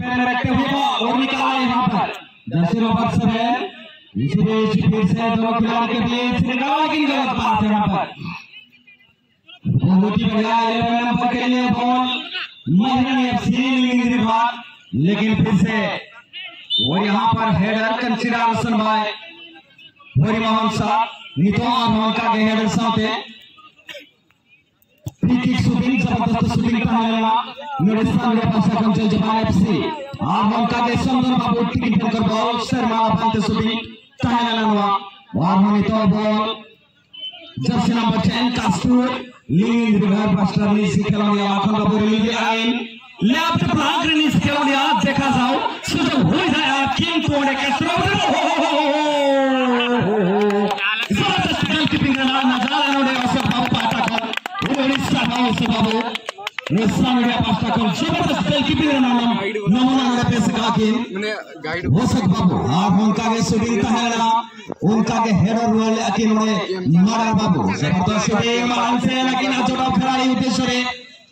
रखते हुए और निकाला यहाँ पर 10 ओवर से है। इसी बीच फिर से दोनों खिलाड़ी के बीच निकाला, लेकिन गलत बात है यहाँ पर। बहुत ही बढ़िया 11 नंबर के लिए बॉल महिला एफसी विभाग, लेकिन फिर से और यहाँ पर हेडर कंसिडरेशन बाय भोरी मोहन साहब नीतो और मोहन का हेडर साथे फ्री किक शूटिंग जबरदस्त शूटिंग करना नोटिसा मेरे पास कंचल जपान एफसी और मोहन का सुंदर बाबू टिकट कर बॉल शर्मा फांते शूटिंग ताहलानवा और नीतो बॉल जर्सी नंबर 10 कास्टूर लीड रिवर बस्टर ने सिकलोनिया आखन बाबू लीड आइन लेफ्ट फ्लैंक ने सिकलोनिया देखा जाओ सुजो हो जाए किंग कोडे कास्टूर जबरदस्त गोलकीपिंग का नजारा नोडे असर बाबू पाटा को ओडिशा बाबू बाबू रेसा मीडिया पास्टा को जबरदस्त गोलकीपिंग का नाम नमूना नोडे पे सिखा के हो सक बाबू और उनका के शूटिंग का है उनका के हेडर रोल अकिन ने मारा बाबू जबरदस्त शूटिंग मान से, लेकिन अजोड़ा खिलाड़ी उद्देश्य रे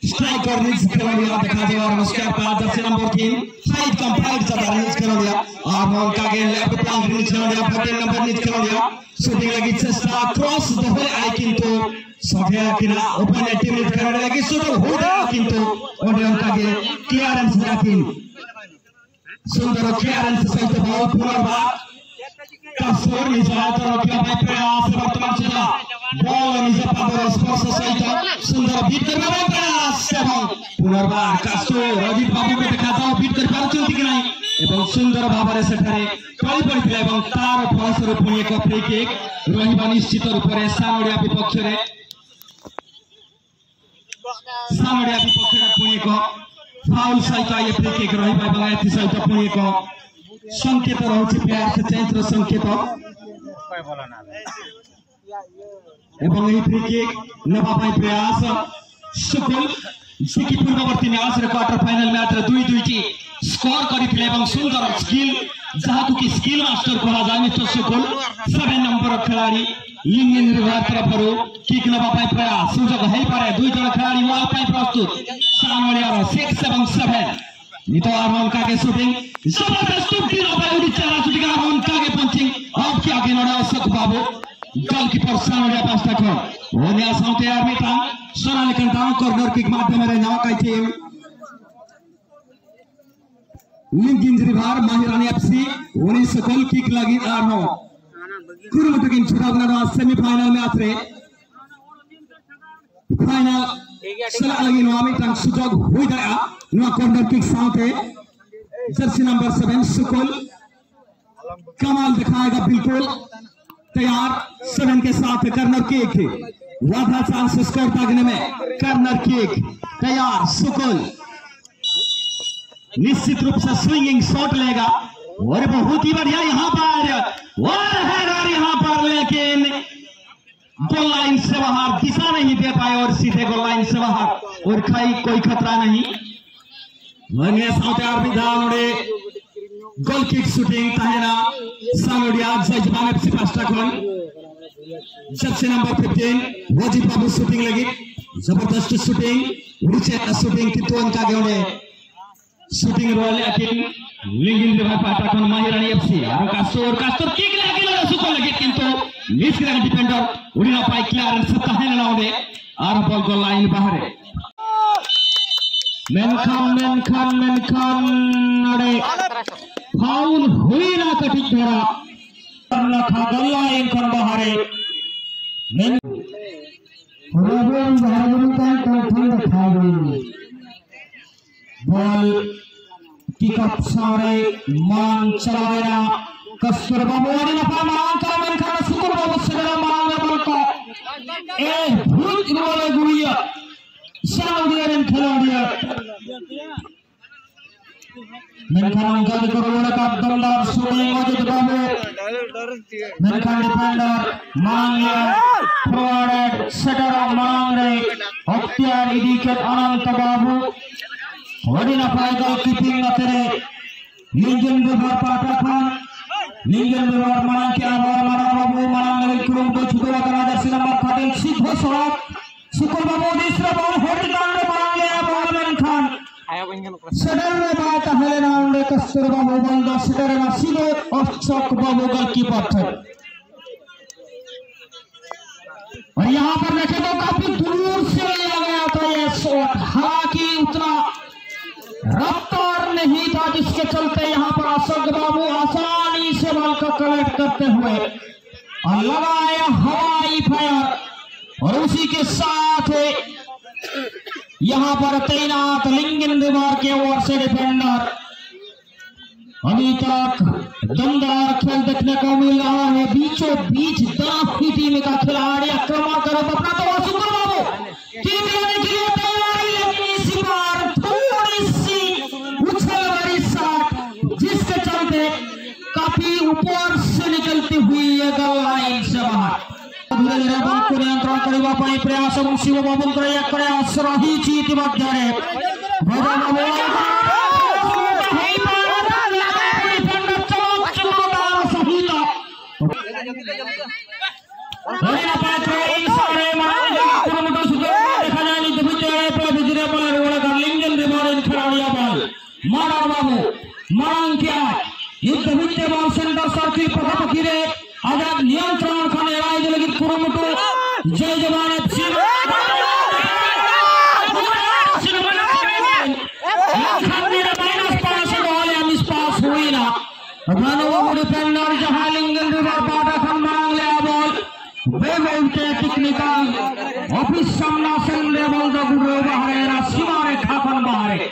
स्ट्राइकर निस खिलाड़िया दिखा दे और उसके बाद जर्सी नंबर 3 साइड कंप्लीट चला निस खिलाड़िया और उनका के लेफ्ट फ्लैंक निस खिलाड़िया 14 नंबर निस खिलाड़िया शूटिंग लगी चेष्टा क्रॉस दे आई किंतु सफे किना ओपन टीम निस खिलाड़ी लगी शूट हो गया किंतु उनका के क्लियरेंस रखिन सुंदर क्लियरेंस सहित बॉल पुनर्बार कास्टूर निजा तो क्या प्रयास वर्तमान सुधा बॉल निजा पावर स्पर्श सहित सुंदर बीट करने वाला प्रयास पुनर्बार कास्टूर अजीत बाबू को देखा जाओ बीट कर पारुचंती कि नहीं एवं सुंदर भाव से ठारे टली पड़िथिले एवं तार फलस्वरूप पुणी एक फ्री किक रहिबा निश्चित रूप से सामोडिया विपक्ष रे पुणी एक फाउल सहित ये फ्री किक रहिबा एवं एथि सहित पुणी एक संकेत रहुछि प्लेयर से चेंज रो संकेत एवं यही फ्री किक नवा पाई प्रयास सुकुल सिकी पूर्ववर्ती मैच रे क्वार्टर फाइनल मैच रे 2-2 की स्कोर करिथिले एवं सुंदर स्किल जहाकु की स्किल मास्टर कहा जाय मिस्टर सुकुल 7 नंबर खिलाड़ी लिंगिन रिवर तरफ रो किक नवा पाई प्रयास सुजग हेई पारे दुई जण खिलाड़ी वाल पाई प्रस्तुत सामोडिया रो 6 एवं 7 नीतो आरमन का के शूटिंग जबरदस्त टुकड़ी नवा उड़ीसा शूटिंग आरमन का के पंचिंग अब क्या के नडा सक बाबू गोलकीपर सामोडिया पास्ता को ओनिया साउते आर्मिता सोनाली कंटाव कॉर्नर किक माध्यम रे नाव काई टीम लिंगिन रिवर महिरानी एफसी ओनी सकल किक लगी आरनो कुरुमुटुकिन छुटावना सेमीफाइनल मैच रे फाइनल सला लगी नवामी तंग सुजोग हुई दया नो कॉर्नर किक साउते जर्सी नंबर 7 सुकुल कमाल दिखाएगा बिल्कुल तैयार 7 के साथ कॉर्नर किक वादा चांस स्कोर भागने में कॉर्नर किक तैयार सुकुल निश्चित रूप से स्विंगिंग शॉट लेगा और बहुत ही बढ़िया यहाँ पर और हेडर यहाँ पर, लेकिन गोल लाइन से बाहर दिशा नहीं दे पाए और सीधे गोल लाइन से बाहर और कोई खतरा नहीं। गोल किक शूटिंग ताहेना सामोडिया जजमान एफसी पास्टा कोन जर्सी नंबर 15 वजीद बाबू शूटिंग लगी जबरदस्त शूटिंग उड़ीचे शूटिंग किंतु उनका गेने शूटिंग रोल लेकिन लिंगिन रिवर पाटा कोन महिरानी एफसी और कास्टोर किक लगी सुको लगी किंतु निस्क्रिय डिफेंडर उड़ीना पाई क्लियरेंस ताहेना नौडे और बॉल गोल लाइन बाहर मेनखान नडे फाउल हुई ना कटिक धरा करना खा गल्ला इन कर बाहरे मेन रोबन भारगुरु का ठंड खा गई बॉल पिकअप सारे मान चलावेरा कस्तूर बाबू ने अपना मान का मेनखान सुकुर बाबू सगरा मान बॉल को ए भूत वाले गुड़िया साउदियन खिलाड़िया मेनखान का करोड़ का दमदार शूटिंग मौजूद बाबू मेनखान डिफेंडर मांग फॉरवर्ड सेटर मांग रहे हत्यार इडिकेट अनंत बाबू वडिना पाएगा कीपिंग अतरे लिंगन विभाग पाटाखान लिंगन विभाग मांग के आभार माना बाबू मांग कुरुम को छुटवा करा जर्सी नंबर 13 सीधो सड़क सुकुल बाबू दूसरा बॉल होल्ड करने मांग लिया ball मेनखान Sederhana baca Helena oleh Kasturba Bubanda Sederhana Sido Ashok Babu goalkeeper थे और यहाँ पर देखे तो काफी दूर से लिया गया था ये शॉट हालांकि उतना रफ्तार नहीं था जिसके चलते यहाँ पर अशोक बाबू आसानी से बॉल को कलेक्ट करते हुए और लगाया हवाई फायर और उसी के साथ यहाँ पर तैनात लिंगन दीवार के ओर से डिफेंडर अभी तक दमदार खेल देखने को मिल रहा है बीचों बीच दांव की टीम का खिलाड़ी आक्रमण कर अपना तो अशोक बाबू टीम लेने के लिए तैयारी लेकिन इस बार थोड़ी सी उछल वाली शॉट जिसके चलते काफी ऊपर से निकलती हुई ये गोल लाइन से बाहर धीरे धीरे बॉल को नियंत्रण करने का प्रयास शिव बाबू का एक प्रयास रही जीत मध्य आजाद नियंत्रण खाने लेकिन कुरुमुटु जय जवान डिफेंडर जहां लिंगन दीवार पाटा खन मांग ले बॉल के टेक्निकल ऑफिस सामना संग बॉल द गुरो बाहर सीमा रेखा खन बाहर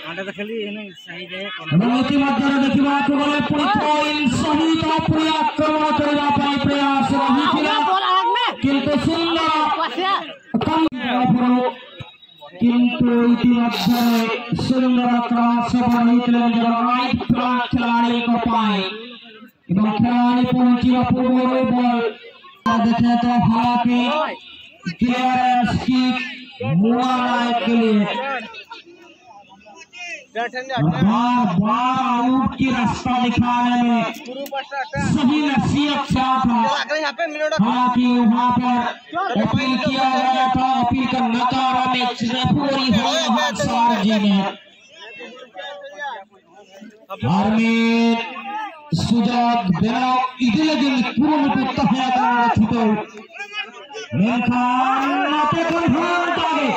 इति मध्य देखिबा को गले पुणी थ्रोइन सहित पुरी आक्रमण करबा पई प्रयास रहिथिला किंतु सुंदर कम किंतु इति मध्य सुंदर क्रॉस बनितले राइट फ्लैंक खिलाड़ी को पाए एवं खिलाड़ी पहुंची पूर्व बॉल देखें तो हालांकि क्लियरेंस की मुआवजा के लिए बार आउट की रास्ता दिखाने में सही नसीहत था हालांकि वहां पर अपील किया गया था अपील का नकारा मैच पूरी जी ने आर्मी सुजात बेरा इदिलगिन कुरुमुटु तहया रचितो मेनखान नाते कन्फर्म तागे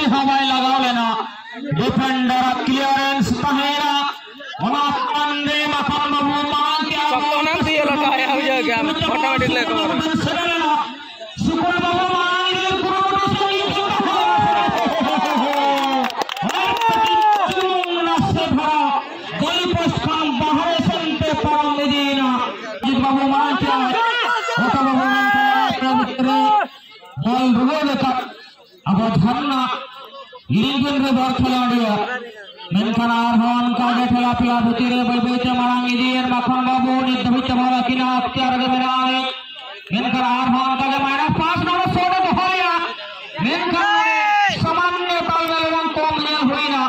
हवाई लगा लेना डिफेंडर क्लियरेंस तहेरा और अंदे मकान बाबू मान क्या नाम दिया लगा है हो गया ऑटोमेटिक ले सुपर बाबू मान ले पूरा सही से भरा गोल पोस्ट खान बाहर संते पर मदीना जित बाबू मान क्या होता बाबू मान बॉल रोल का अब धरना लिंगन रे बार खिलाड़िया मेनखान आरहान का ठेला पिला भुतीरे बैबैते मारांगी दिएर मखान बाबू नि दबित मारा किना अख्तियार के बनावे मेनखान आरहान का मारा 5 नंबर सोडे तो होया मेनखान सामान्य तालमेल एवं कॉम्बिनेशन होइना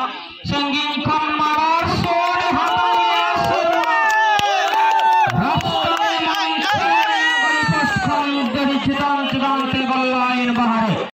संगीन खान मारा सोडे हटाया रास्ता में गड़ी चितान ते गोल लाइन बाहर